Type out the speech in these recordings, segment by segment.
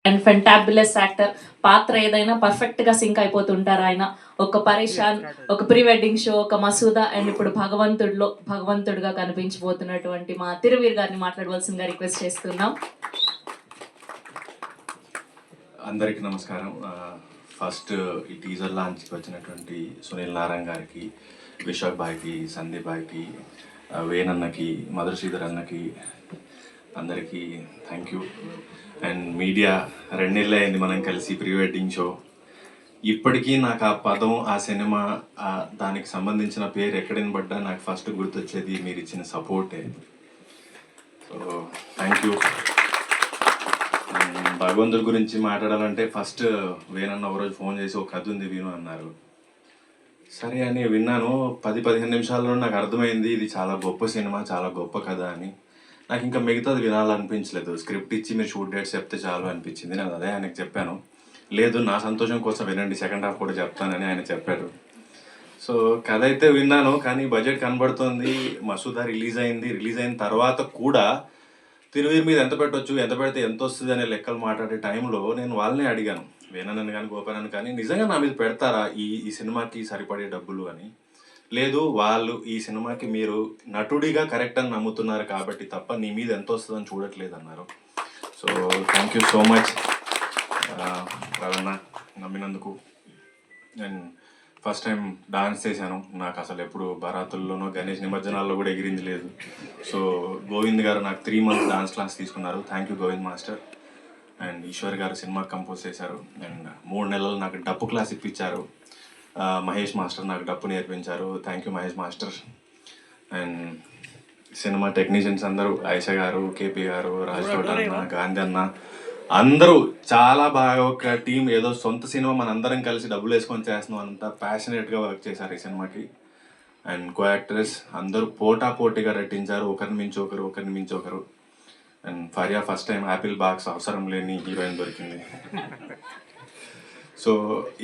And fantabulous actor. పాత్ర ఏదైనా perfect గా సింక్ అయిపోతుంటారు ఆయన. ఒక పరేషాన్, ఒక ప్రీ వెడ్డింగ్ షో, ఒక మసూదా, అండ్ ఇప్పుడు భగవంతుడుగా కనిపించబోతున్నటువంటి మా తిరువీర్ గారిని మాట్లాడవలసిందిగా రిక్వెస్ట్ చేస్తున్నాం. అందరికీ నమస్కారం. ఫస్ట్ ఈ టీజర్ లాంచ్కి వచ్చినటువంటి సునీల్ నారాయణ గారికి, విశాఖ్ బాయ్కి, సందీప్ బాయ్కి, వేణన్నకి, మధుర శ్రీధర్ అన్నకి అందరికీ థ్యాంక్ యూ. అండ్ మీడియా 2 నెలలు అయింది మనం కలిసి ప్రీ వెడ్డింగ్ షో. ఇప్పటికీ నాకు ఆ పదం, ఆ సినిమా, దానికి సంబంధించిన పేరు ఎక్కడ వినబడ్డా నాకు ఫస్ట్ గుర్తొచ్చేది మీరు ఇచ్చిన సపోర్టే. So thank you. భగవంతుడి గురించి మాట్లాడాలంటే ఫస్ట్ వేణన్న ఒకరోజు ఫోన్ చేసి ఒక కథ ఉంది విను అన్నారు. సరే అని విన్నాను. 10-15 నిమిషాల్లో నాకు అర్థమైంది ఇది చాలా గొప్ప సినిమా, చాలా గొప్ప కథ అని. నాకు ఇంకా మిగతాది వినాలనిపించలేదు. స్క్రిప్ట్ ఇచ్చి మీరు షూట్ డేట్స్ చెప్తే చాలు అనిపించింది. నేను అదే ఆయనకు చెప్పాను. లేదు నా సంతోషం కోసం వినండి, సెకండ్ హాఫ్ కూడా చెప్తానని ఆయన చెప్పారు. సో కథ అయితే విన్నాను, కానీ బడ్జెట్ కనబడుతుంది. మసూదా రిలీజ్ అయిన తర్వాత కూడా తిరువీర్ మీద ఎంత పెట్టవచ్చు, ఎంత పెడితే ఎంత వస్తుంది అనే లెక్కలు మాట్లాడే టైంలో నేను వాళ్ళనే అడిగాను, వేణన్నని కానీ గోపానని కానీ, నిజంగా నా మీద పెడతారా ఈ సినిమాకి సరిపడే డబ్బులు అని. లేదు, వాళ్ళు ఈ సినిమాకి మీరు నటుడిగా కరెక్ట్ అని నమ్ముతున్నారు కాబట్టి తప్ప నీ మీద ఎంత వస్తుందని చూడట్లేదు అన్నారు. So thank you so much రవణ, నమ్మినందుకు. నేను ఫస్ట్ టైం డాన్స్ చేశాను. నాకు అసలు ఎప్పుడు బరాతుల్లోనో గణేష్ నిమజ్జనాల్లో కూడా ఎగిరింది లేదు. సో గోవింద్ గారు నాకు 3 months డాన్స్ క్లాస్ తీసుకున్నారు. Thank you Govind master. And Eshwar garu cinema compose చేశారు. అండ్ 3 నెలలు నాకు డప్పు క్లాస్ ఇప్పించారు. మహేష్ మాస్టర్ నాకు డప్పు నేర్పించారు. Thank you Mahesh master. And cinema technicians అందరూ, ఆయిషా గారు, కేపీ గారు, రాజ్కోట్ అన్న, గాంధీ అన్న, అందరూ చాలా బాగా ఒక టీం, ఏదో సొంత సినిమా మన అందరం కలిసి డబ్బులు వేసుకొని చేస్తున్నాం, అంతా ప్యాషనేట్గా వర్క్ చేశారు ఈ సినిమాకి. అండ్ కో యాక్టర్స్ అందరూ పోటాపోటీగా నటించారు, ఒకరిని మించి ఒకరు. And Faria first time Apple box అవసరం లేని హీరోయిన్ దొరికింది. సో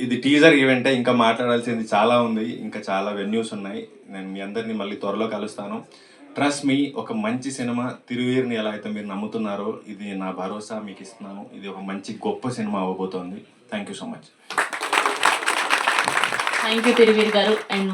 ఇది టీజర్ ఈవెంటే, ఇంకా మాట్లాడాల్సింది చాలా ఉంది, ఇంకా చాలా వెన్యూస్ ఉన్నాయి. నేను మీ అందరినీ మళ్ళీ త్వరలో కలుస్తాను. ట్రస్ట్ మీ, ఒక మంచి సినిమా తిరువీర్ని ఎలా అయితే మీరు నమ్ముతున్నారో, ఇది నా భరోసా మీకు ఇస్తున్నాను. ఇది ఒక మంచి గొప్ప సినిమా అవ్వబోతోంది. Thank you so much. Thank you Tiruveer garu. And